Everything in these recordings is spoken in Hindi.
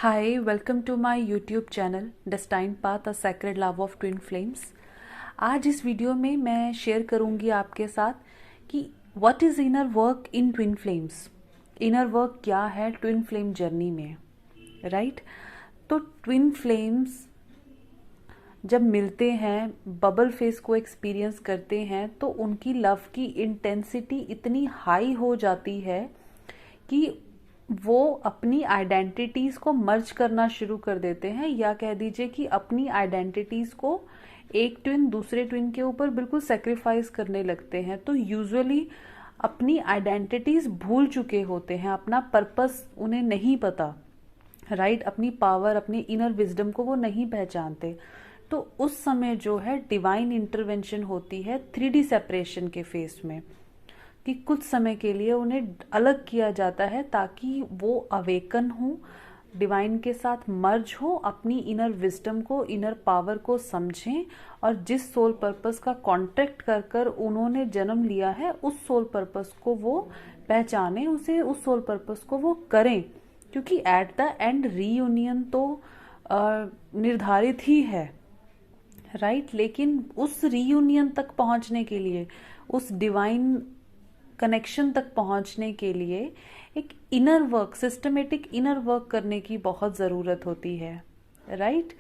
Hi, welcome to my YouTube channel Destined Path A Sacred Love of Twin Flames। आज इस वीडियो में मैं शेयर करूंगी आपके साथ कि what is inner work in twin flames. Inner work क्या है ट्विन फ्लेम जर्नी में, राइट? तो ट्विन फ्लेम्स जब मिलते हैं, बबल फेस को एक्सपीरियंस करते हैं, तो उनकी लव की इंटेंसिटी इतनी हाई हो जाती है कि वो अपनी आइडेंटिटीज को मर्ज करना शुरू कर देते हैं, या कह दीजिए कि अपनी आइडेंटिटीज को एक ट्विन दूसरे ट्विन के ऊपर बिल्कुल सेक्रीफाइस करने लगते हैं। तो यूजुअली अपनी आइडेंटिटीज भूल चुके होते हैं, अपना पर्पस उन्हें नहीं पता, राइट? अपनी पावर, अपनी इनर विजडम को वो नहीं पहचानते। तो उस समय जो है डिवाइन इंटरवेंशन होती है 3D सेपरेशन के फेस में, कि कुछ समय के लिए उन्हें अलग किया जाता है ताकि वो अवेकन हो, डिवाइन के साथ मर्ज हो, अपनी इनर विजडम को, इनर पावर को समझें, और जिस सोल पर्पस का कॉन्ट्रैक्ट कर कर उन्होंने जन्म लिया है उस सोल पर्पस को वो पहचाने, उसे उस सोल पर्पस को वो करें। क्योंकि एट द एंड रीयूनियन तो निर्धारित ही है, राइट? लेकिन उस रीयूनियन तक पहुंचने के लिए, उस डिवाइन कनेक्शन तक पहुंचने के लिए एक inner work, systematic inner work करने की बहुत ज़रूरत होती है, राइट?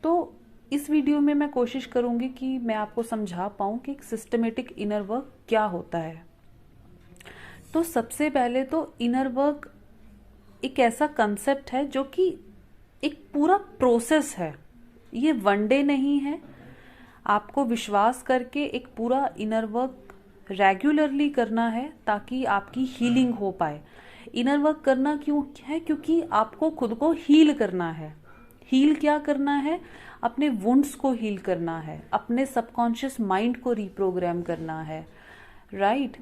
तो इस वीडियो में मैं कोशिश करूंगी कि मैं आपको समझा पाऊं कि एक सिस्टमेटिक इनर वर्क क्या होता है। तो सबसे पहले तो इनर वर्क एक ऐसा कंसेप्ट है जो कि एक पूरा प्रोसेस है, ये वन डे नहीं है। आपको विश्वास करके एक पूरा इनर वर्क रेगुलरली करना है ताकि आपकी हीलिंग हो पाए। इनर वर्क करना क्यों है? क्योंकि आपको खुद को हील करना है। हील क्या करना है? अपने वुंड्स को हील करना है, अपने सबकॉन्शियस माइंड को रिप्रोग्राम करना है, राइट?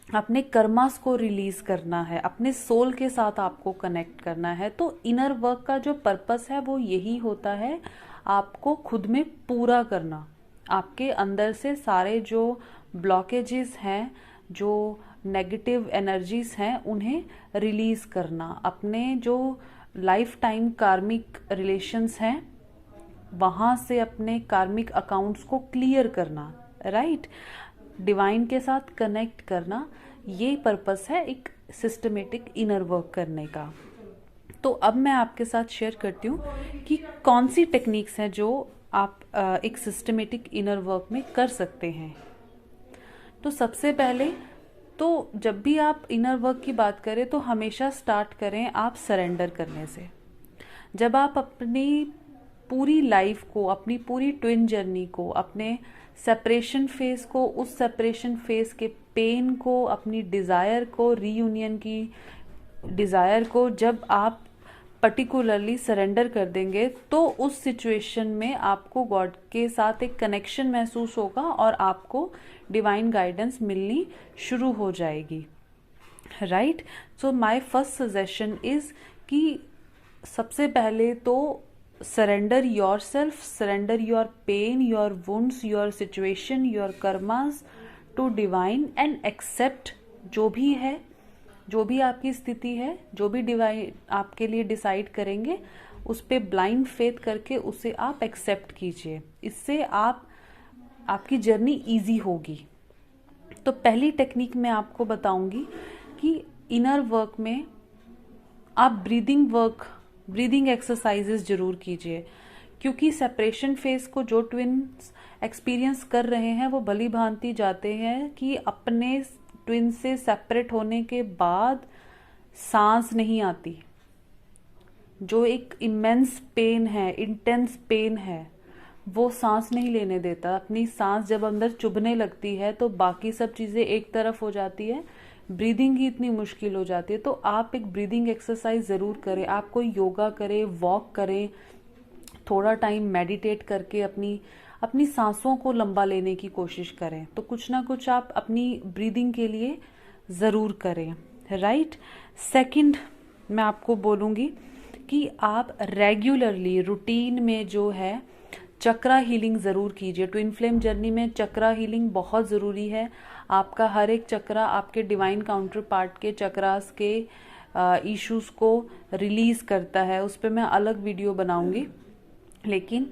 अपने कर्मास को रिलीज करना है, अपने सोल के साथ आपको कनेक्ट करना है। तो इनर वर्क का जो पर्पस है वो यही होता है, आपको खुद में पूरा करना, आपके अंदर से सारे जो ब्लॉकेजेस हैं, जो नेगेटिव एनर्जीज हैं, उन्हें रिलीज करना, अपने जो लाइफ टाइम कार्मिक रिलेशंस हैं वहाँ से अपने कार्मिक अकाउंट्स को क्लियर करना, राइट? डिवाइन के साथ कनेक्ट करना, ये पर्पस है एक सिस्टमेटिक इनर वर्क करने का। तो अब मैं आपके साथ शेयर करती हूँ कि कौन सी टेक्निक्स हैं जो आप एक सिस्टमेटिक इनर वर्क में कर सकते हैं। तो सबसे पहले तो जब भी आप इनर वर्क की बात करें तो हमेशा स्टार्ट करें आप सरेंडर करने से। जब आप अपनी पूरी लाइफ को, अपनी पूरी ट्विन जर्नी को, अपने सेपरेशन फेज को, उस सेपरेशन फेज के पेन को, अपनी डिज़ायर को, रीयूनियन की डिज़ायर को जब आप पर्टिकुलरली सरेंडर कर देंगे तो उस सिचुएशन में आपको गॉड के साथ एक कनेक्शन महसूस होगा और आपको डिवाइन गाइडेंस मिलनी शुरू हो जाएगी, right? So my first suggestion is कि सबसे पहले तो surrender yourself, surrender your pain, your wounds, your situation, your karmas to divine and accept जो भी है, जो भी आपकी स्थिति है, जो भी डिवाइन आपके लिए डिसाइड करेंगे उस पे ब्लाइंड फेथ करके उसे आप एक्सेप्ट कीजिए। इससे आपकी जर्नी इजी होगी। तो पहली टेक्निक मैं आपको बताऊंगी कि इनर वर्क में आप ब्रीदिंग एक्सरसाइजेस जरूर कीजिए, क्योंकि सेपरेशन फेज को जो ट्विन्स एक्सपीरियंस कर रहे हैं वो भली भांति जाते हैं कि अपने ट्विन से सेपरेट होने के बाद सांस नहीं आती, जो एक इमेंस पेन है, इंटेंस पेन है, वो सांस नहीं लेने देता। अपनी सांस जब अंदर चुभने लगती है तो बाकी सब चीज़ें एक तरफ हो जाती है, ब्रीदिंग ही इतनी मुश्किल हो जाती है। तो आप एक ब्रीदिंग एक्सरसाइज ज़रूर करें। आप कोई योगा करें, वॉक करें, थोड़ा टाइम मेडिटेट करके अपनी सांसों को लंबा लेने की कोशिश करें। तो कुछ ना कुछ आप अपनी ब्रीदिंग के लिए ज़रूर करें, राइट? सेकंड मैं आपको बोलूँगी कि आप रेगुलरली रूटीन में जो है चक्रा हीलिंग ज़रूर कीजिए। ट्विन फ्लेम जर्नी में चक्रा हीलिंग बहुत ज़रूरी है। आपका हर एक चक्रा आपके डिवाइन काउंटर पार्ट के चक्रास के इश्यूज को रिलीज करता है, उस पर मैं अलग वीडियो बनाऊंगी। लेकिन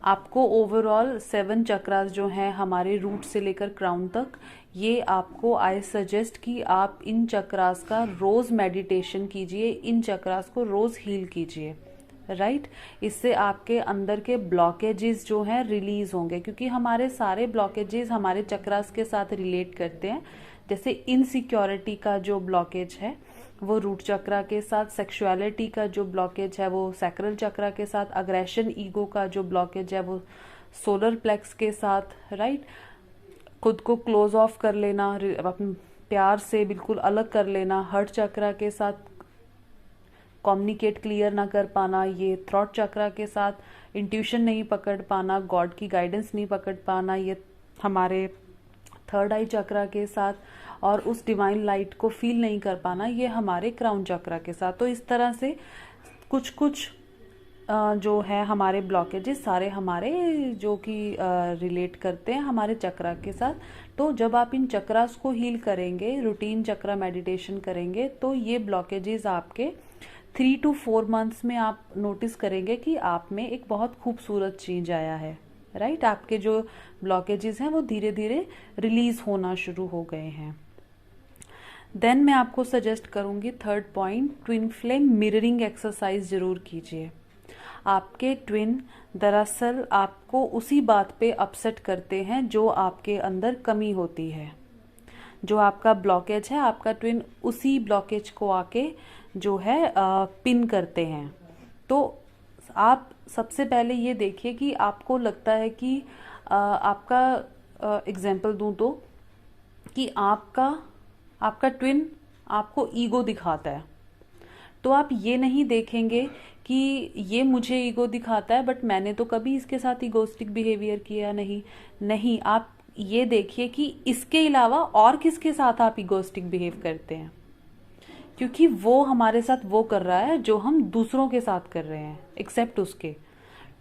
आपको ओवरऑल 7 चक्रास जो हैं हमारे रूट से लेकर क्राउन तक, ये आपको आई सजेस्ट कि आप इन चक्रास का रोज मेडिटेशन कीजिए, इन चक्रास को रोज हील कीजिए, राइट। इससे आपके अंदर के ब्लॉकेजेस जो हैं रिलीज होंगे, क्योंकि हमारे सारे ब्लॉकेजेस हमारे चक्रास के साथ रिलेट करते हैं। जैसे इनसिक्योरिटी का जो ब्लॉकेज है वो रूट चक्रा के साथ, सेक्सुअलिटी का जो ब्लॉकेज है वो सैक्रल चक्रा के साथ, अग्रेशन ईगो का जो ब्लॉकेज है वो सोलर प्लेक्स के साथ, राइट। खुद को क्लोज ऑफ कर लेना, अपने प्यार से बिल्कुल अलग कर लेना, हर्ट चक्रा के साथ कम्युनिकेट क्लियर ना कर पाना, ये थ्रॉट चक्रा के साथ इंट्यूशन नहीं पकड़ पाना, गॉड की गाइडेंस नहीं पकड़ पाना, ये हमारे थर्ड आई चक्रा के साथ, और उस डिवाइन लाइट को फील नहीं कर पाना, ये हमारे क्राउन चक्रा के साथ। तो इस तरह से कुछ कुछ जो है हमारे ब्लॉकेजेस सारे हमारे जो कि रिलेट करते हैं हमारे चक्रा के साथ। तो जब आप इन चक्रास को हील करेंगे, रूटीन चक्रा मेडिटेशन करेंगे, तो ये ब्लॉकेजेस आपके 3 to 4 मंथ्स में आप नोटिस करेंगे कि आप में एक बहुत खूबसूरत चेंज आया है, राइट। आपके जो ब्लॉकेजेस हैं वो धीरे धीरे रिलीज होना शुरू हो गए हैं। देन मैं आपको सजेस्ट करूंगी third point, twin flame mirroring exercise जरूर कीजिए। आपके ट्विन दरअसल आपको उसी बात पे अपसेट करते हैं जो आपके अंदर कमी होती है। जो आपका ब्लॉकेज है, आपका ट्विन उसी ब्लॉकेज को आके जो है पिन करते हैं। तो आप सबसे पहले ये देखिए कि आपको लगता है कि आपका एग्जाम्पल दूं तो कि आपका ट्विन आपको ईगो दिखाता है, तो आप ये नहीं देखेंगे कि ये मुझे ईगो दिखाता है बट मैंने तो कभी इसके साथ ईगोस्टिक बिहेवियर किया नहीं। आप ये देखिए कि इसके अलावा और किसके साथ आप ईगोस्टिक बिहेव करते हैं, क्योंकि वो हमारे साथ वो कर रहा है जो हम दूसरों के साथ कर रहे हैं, एक्सेप्ट उसके।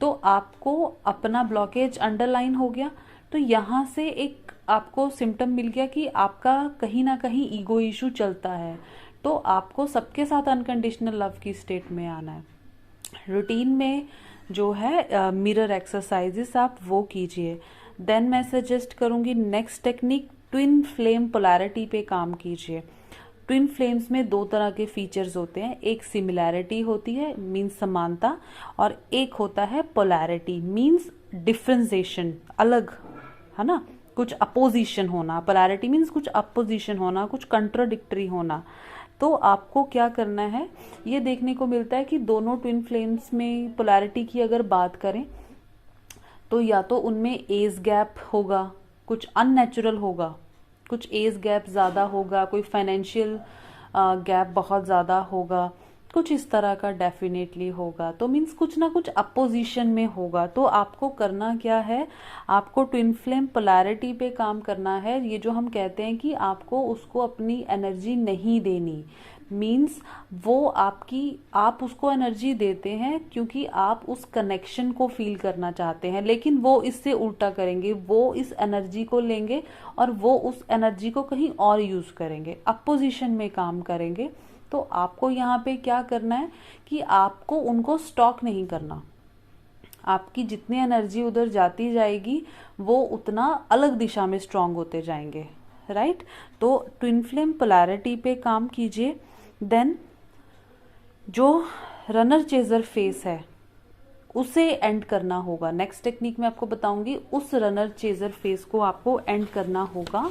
तो आपको अपना ब्लॉकेज अंडरलाइन हो गया, तो यहाँ से एक आपको सिम्टम मिल गया कि आपका कहीं ना कहीं ईगो इशू चलता है। तो आपको सबके साथ अनकंडीशनल लव की स्टेट में आना है। रूटीन में जो है मिरर एक्सरसाइजेस आप वो कीजिए। देन मैं सजेस्ट करूंगी next technique, twin flame polarity पे काम कीजिए। ट्विन फ्लेम्स में 2 तरह के फीचर्स होते हैं, एक सिमिलैरिटी होती है मीन्स समानता, और एक होता है पोलैरिटी मीन्स डिफरेंशिएशन, अलग, है ना, कुछ अपोजिशन होना। पोलैरिटी मीन्स कुछ अपोजिशन होना, कुछ कंट्राडिक्टरी होना। तो आपको क्या करना है, ये देखने को मिलता है कि दोनों ट्विन फ्लेम्स में पोलैरिटी की अगर बात करें तो या तो उनमें एज गैप होगा, कुछ अननेचुरल होगा, कुछ एज गैप ज़्यादा होगा, कोई फाइनेंशियल गैप बहुत ज़्यादा होगा, कुछ इस तरह का डेफिनेटली होगा। तो मीन्स कुछ ना कुछ अपोजिशन में होगा। तो आपको करना क्या है, आपको ट्विन फ्लेम पोलैरिटी पे काम करना है। ये जो हम कहते हैं कि आपको उसको अपनी एनर्जी नहीं देनी, मीन्स वो आप उसको एनर्जी देते हैं क्योंकि आप उस कनेक्शन को फील करना चाहते हैं, लेकिन वो इससे उल्टा करेंगे, वो इस एनर्जी को लेंगे और वो उस एनर्जी को कहीं और यूज करेंगे, अपोजिशन में काम करेंगे। तो आपको यहाँ पे क्या करना है कि आपको उनको स्टॉक नहीं करना। आपकी जितनी एनर्जी उधर जाती जाएगी वो उतना अलग दिशा में स्ट्रांग होते जाएंगे, राइट। तो ट्विन फ्लेम पोलैरिटी पे काम कीजिए। देन जो रनर चेजर फेस है उसे एंड करना होगा। नेक्स्ट टेक्निक में आपको बताऊंगी, उस रनर चेजर फेस को आपको एंड करना होगा।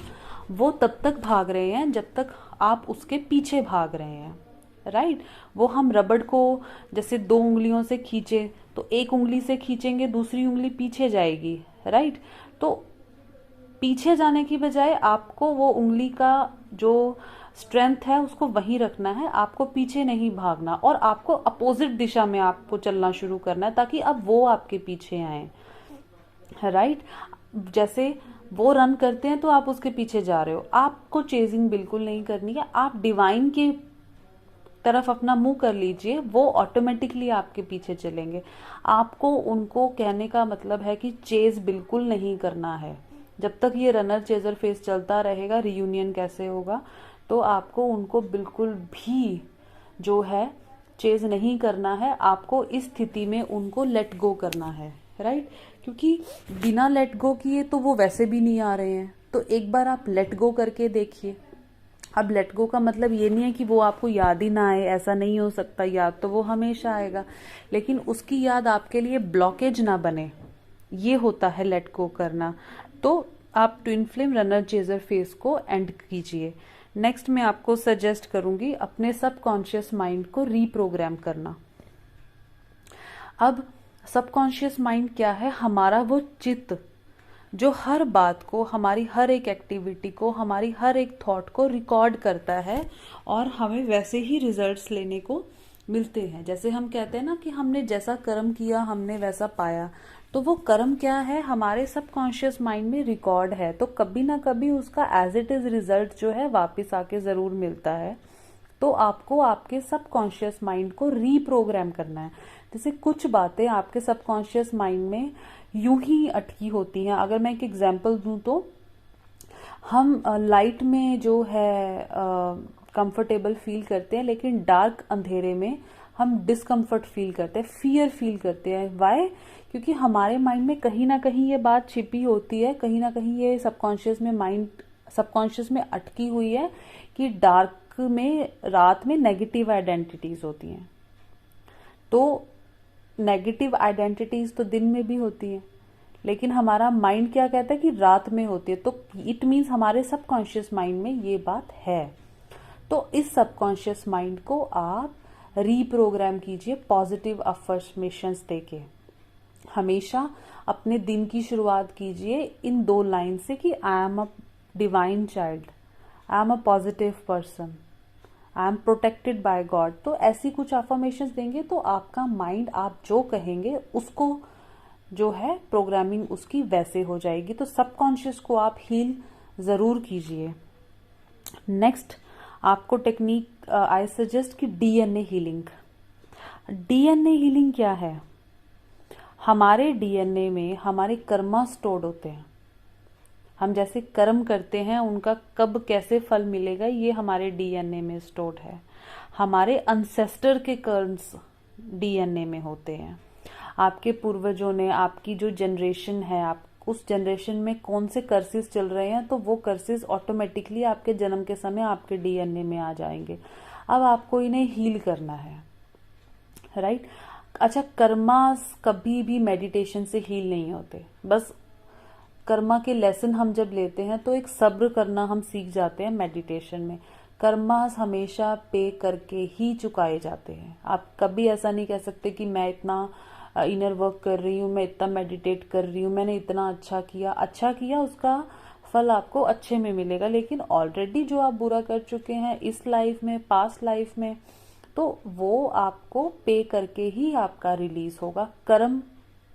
वो तब तक भाग रहे हैं जब तक आप उसके पीछे भाग रहे हैं, राइट। वो हम रबड़ को जैसे 2 उंगलियों से खींचे तो एक उंगली से खींचेंगे, दूसरी उंगली पीछे जाएगी, राइट। तो पीछे जाने की बजाय आपको वो उंगली का जो स्ट्रेंथ है उसको वहीं रखना है, आपको पीछे नहीं भागना, और आपको अपोजिट दिशा में आपको चलना शुरू करना है ताकि अब वो आपके पीछे आए, राइट। जैसे वो रन करते हैं तो आप उसके पीछे जा रहे हो, आपको चेजिंग बिल्कुल नहीं करनी है। आप डिवाइन की तरफ अपना मुंह कर लीजिए, वो ऑटोमेटिकली आपके पीछे चलेंगे। आपको उनको कहने का मतलब है कि चेज बिल्कुल नहीं करना है। जब तक ये रनर चेजर फेस चलता रहेगा, रियूनियन कैसे होगा। तो आपको उनको बिल्कुल भी जो है चेज नहीं करना है, आपको इस स्थिति में उनको लेट गो करना है, राइट। क्योंकि बिना लेट गो किए तो वो वैसे भी नहीं आ रहे हैं, तो एक बार आप लेट गो करके देखिए। अब लेट गो का मतलब ये नहीं है कि वो आपको याद ही ना आए, ऐसा नहीं हो सकता, याद तो वो हमेशा आएगा, लेकिन उसकी याद आपके लिए ब्लॉकेज ना बने, ये होता है लेट गो करना। तो आप twin flame runner chaser phase को एंड कीजिए। नेक्स्ट मैं आपको सजेस्ट करूंगी अपने सबकॉन्शियस माइंड को रीप्रोग्राम करना। अब सबकॉन्शियस माइंड क्या है? हमारा वो चित्त जो हर बात को, हमारी हर एक एक्टिविटी को, हमारी हर एक थॉट को रिकॉर्ड करता है और हमें वैसे ही रिजल्ट्स लेने को मिलते हैं। जैसे हम कहते हैं ना कि हमने जैसा कर्म किया हमने वैसा पाया, तो वो कर्म क्या है? हमारे सबकॉन्शियस माइंड में रिकॉर्ड है, तो कभी ना कभी उसका एज इट इज रिजल्ट जो है वापस आके जरूर मिलता है। तो आपको आपके सबकॉन्शियस माइंड को रीप्रोग्राम करना है। जैसे कुछ बातें आपके सबकॉन्शियस माइंड में यूं ही अटकी होती हैं। अगर मैं एक एग्जांपल दूं तो हम लाइट में जो है कंफर्टेबल फील करते हैं, लेकिन डार्क अंधेरे में हम डिस्कम्फर्ट फील करते हैं, फियर फील करते हैं। वाई? क्योंकि हमारे माइंड में कहीं ना कहीं ये बात छिपी होती है, कहीं ना कहीं ये सबकॉन्शियस में अटकी हुई है कि डार्क में, रात में नेगेटिव आइडेंटिटीज होती हैं। तो नेगेटिव आइडेंटिटीज तो दिन में भी होती हैं, लेकिन हमारा माइंड क्या कहता है कि रात में होती है। तो इट मीन्स हमारे सबकॉन्शियस माइंड में ये बात है। तो इस सबकॉन्शियस माइंड को आप रीप्रोग्राम कीजिए पॉजिटिव अफर्मेशंस देके। हमेशा अपने दिन की शुरुआत कीजिए इन 2 लाइन से कि I am a divine child, I am a positive person, I am protected by God. तो ऐसी कुछ अफर्मेशंस देंगे तो आपका माइंड, आप जो कहेंगे उसको जो है प्रोग्रामिंग उसकी वैसे हो जाएगी। तो सबकॉन्शियस को आप हील जरूर कीजिए। नेक्स्ट आपको टेक्निक आई सजेस्ट कि डीएनए हीलिंग। डीएनए हीलिंग क्या है? हमारे डीएनए में हमारे कर्मा स्टोर्ड होते हैं। हम जैसे कर्म करते हैं उनका कब कैसे फल मिलेगा ये हमारे डीएनए में स्टोर्ड है। हमारे अनसेस्टर के कर्म्स डीएनए में होते हैं। आपके पूर्वजों ने, आपकी जो जनरेशन है, आप उस जनरेशन में कौन से कर्सेस चल रहे हैं, तो वो कर्सेस ऑटोमेटिकली आपके जन्म के समय आपके डीएनए में आ जाएंगे। अब आपको इन्हें हील करना है, राइट। अच्छा, कर्मास कभी भी मेडिटेशन से हील नहीं होते। बस कर्मा के लेसन हम जब लेते हैं तो एक सब्र करना हम सीख जाते हैं मेडिटेशन में। कर्मास हमेशा पे करके ही चुकाए जाते हैं। आप कभी ऐसा नहीं कह सकते कि मैं इतना इनर वर्क कर रही हूँ, मैं इतना मेडिटेट कर रही हूँ, मैंने इतना अच्छा किया, उसका फल आपको अच्छे में मिलेगा। लेकिन ऑलरेडी जो आप बुरा कर चुके हैं इस लाइफ में, पास्ट लाइफ में, तो वो आपको पे करके ही आपका रिलीज होगा। कर्म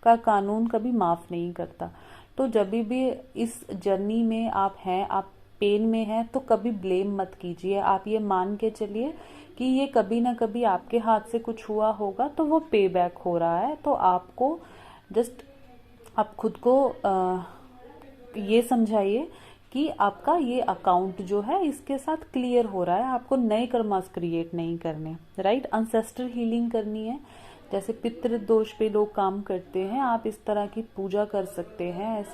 का कानून कभी माफ नहीं करता। तो जब भी इस जर्नी में आप हैं, आप पेन में हैं, तो कभी ब्लेम मत कीजिए। आप ये मान के चलिए कि ये कभी ना कभी आपके हाथ से कुछ हुआ होगा, तो वो पे बैक हो रहा है। तो आपको जस्ट आप खुद को ये समझाइए कि आपका ये अकाउंट जो है इसके साथ क्लियर हो रहा है। आपको नए कर्मास क्रिएट नहीं करने, राइट। एंसेस्टर हीलिंग करनी है। जैसे पितृ दोष पे लोग काम करते हैं, आप इस तरह की पूजा कर सकते हैं,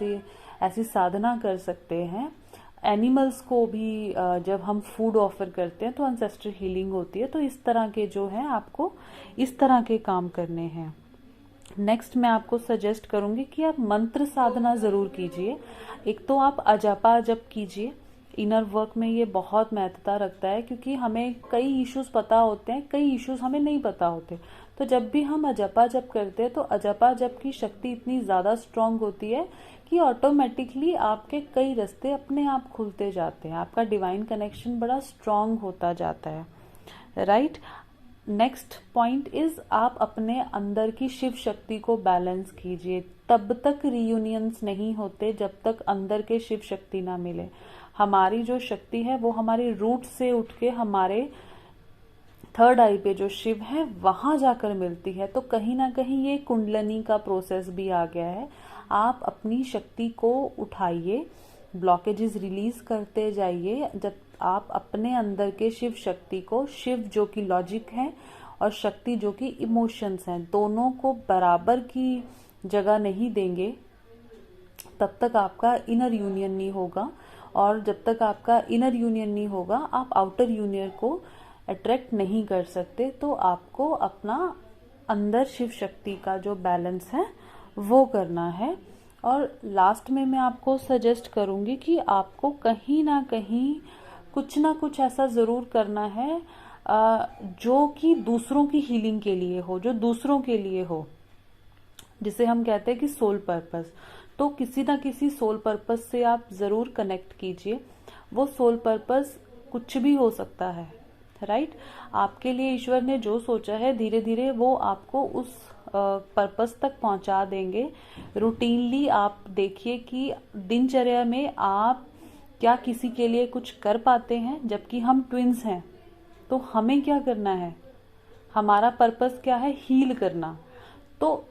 ऐसी साधना कर सकते हैं। एनिमल्स को भी जब हम फूड ऑफर करते हैं तो एंसेस्टर हीलिंग होती है। तो इस तरह के जो है आपको इस तरह के काम करने हैं। नेक्स्ट मैं आपको सजेस्ट करूंगी कि आप मंत्र साधना जरूर कीजिए। एक तो आप अजापा जप कीजिए। इनर वर्क में ये बहुत महत्वता रखता है, क्योंकि हमें कई इश्यूज पता होते हैं, कई इश्यूज हमें नहीं पता होते। तो जब भी हम अजपा जप करते हैं तो अजपा जप की शक्ति इतनी ज्यादा स्ट्रांग होती है कि ऑटोमेटिकली आपके कई रास्ते अपने आप खुलते जाते हैं। आपका डिवाइन कनेक्शन बड़ा स्ट्रांग होता जाता है, राइट। नेक्स्ट पॉइंट इज आप अपने अंदर की शिव शक्ति को बैलेंस कीजिए। तब तक रियूनियंस नहीं होते जब तक अंदर के शिव शक्ति ना मिले। हमारी जो शक्ति है वो हमारे रूट से उठ के हमारे थर्ड आई पे जो शिव है वहां जाकर मिलती है। तो कहीं ना कहीं ये कुंडलनी का प्रोसेस भी आ गया है। आप अपनी शक्ति को उठाइए, ब्लॉकेजेस रिलीज करते जाइए। जब आप अपने अंदर के शिव शक्ति को, शिव जो कि लॉजिक है और शक्ति जो कि इमोशंस हैं, दोनों को बराबर की जगह नहीं देंगे, तब तक आपका इनर यूनियन नहीं होगा। और जब तक आपका इनर यूनियन नहीं होगा, आप आउटर यूनियन को अट्रैक्ट नहीं कर सकते। तो आपको अपना अंदर शिव शक्ति का जो बैलेंस है वो करना है। और लास्ट में मैं आपको सजेस्ट करूंगी कि आपको कहीं ना कहीं कुछ ना कुछ ऐसा ज़रूर करना है जो कि दूसरों की हीलिंग के लिए हो, जो दूसरों के लिए हो, जिसे हम कहते हैं कि सोल पर्पस। तो किसी ना किसी सोल पर्पस से आप ज़रूर कनेक्ट कीजिए। वो सोल पर्पस कुछ भी हो सकता है, राइट। आपके लिए ईश्वर ने जो सोचा है, धीरे धीरे वो आपको उस पर्पस तक पहुंचा देंगे। रूटीनली आप देखिए कि दिनचर्या में आप क्या किसी के लिए कुछ कर पाते हैं। जबकि हम ट्विंस हैं, तो हमें क्या करना है, हमारा पर्पस क्या है, हील करना। तो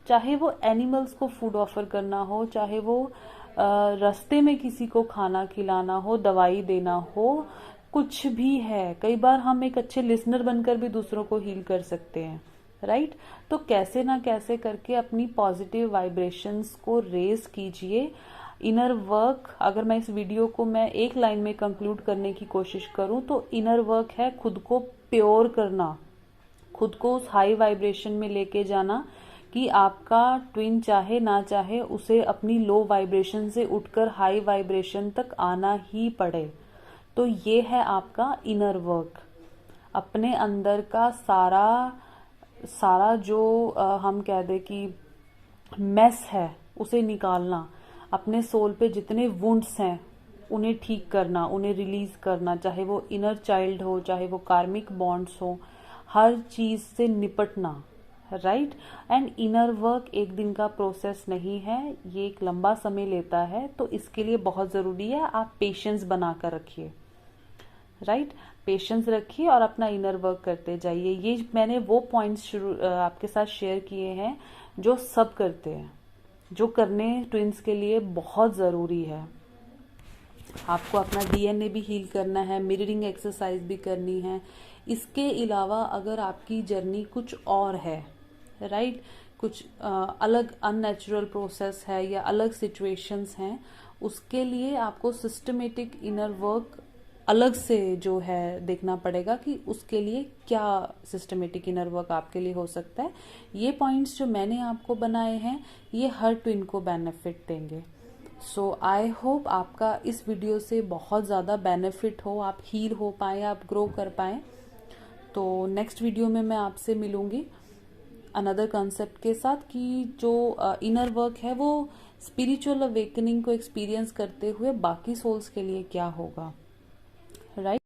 चाहे वो एनिमल्स को फूड ऑफर करना हो, चाहे वो रास्ते में किसी को खाना खिलाना हो, दवाई देना हो, कुछ भी है। कई बार हम एक अच्छे लिसनर बनकर भी दूसरों को हील कर सकते हैं, राइट। तो कैसे ना कैसे करके अपनी पॉजिटिव वाइब्रेशंस को रेज कीजिए। इनर वर्क, अगर मैं इस वीडियो को मैं एक लाइन में कंक्लूड करने की कोशिश करूं तो इनर वर्क है खुद को प्योर करना, खुद को उस हाई वाइब्रेशन में लेके जाना कि आपका ट्विन चाहे ना चाहे उसे अपनी लो वाइब्रेशन से उठकर हाई वाइब्रेशन तक आना ही पड़े। तो ये है आपका इनर वर्क। अपने अंदर का सारा जो हम कह दे कि मेस है उसे निकालना, अपने सोल पे जितने वुंड्स हैं उन्हें ठीक करना, उन्हें रिलीज करना, चाहे वो इनर चाइल्ड हो, चाहे वो कार्मिक बॉन्ड्स हो, हर चीज से निपटना, राइट। एंड इनर वर्क एक दिन का प्रोसेस नहीं है, ये एक लंबा समय लेता है। तो इसके लिए बहुत जरूरी है आप पेशेंस बनाकर रखिए, राइट। पेशेंस रखिए और अपना इनर वर्क करते जाइए। ये मैंने वो पॉइंट्स आपके साथ शेयर किए हैं जो सब करते हैं, जो करने ट्विंस के लिए बहुत ज़रूरी है। आपको अपना डीएनए भी हील करना है, मिररिंग एक्सरसाइज भी करनी है। इसके अलावा अगर आपकी जर्नी कुछ और है, राइट, कुछ अलग अननेचुरल प्रोसेस है या अलग सिचुएशंस हैं, उसके लिए आपको सिस्टमेटिक इनर वर्क अलग से जो है देखना पड़ेगा कि उसके लिए क्या सिस्टमेटिक इनर वर्क आपके लिए हो सकता है। ये पॉइंट्स जो मैंने आपको बनाए हैं ये हर ट्विन को बेनिफिट देंगे। सो आई होप आपका इस वीडियो से बहुत ज़्यादा बेनिफिट हो, आप हील हो पाए, आप ग्रो कर पाए। तो नेक्स्ट वीडियो में मैं आपसे मिलूंगी अनदर कॉन्सेप्ट के साथ कि जो इनर वर्क है वो स्पिरिचुअल अवेकनिंग को एक्सपीरियंस करते हुए बाकी सोल्स के लिए क्या होगा, राइट।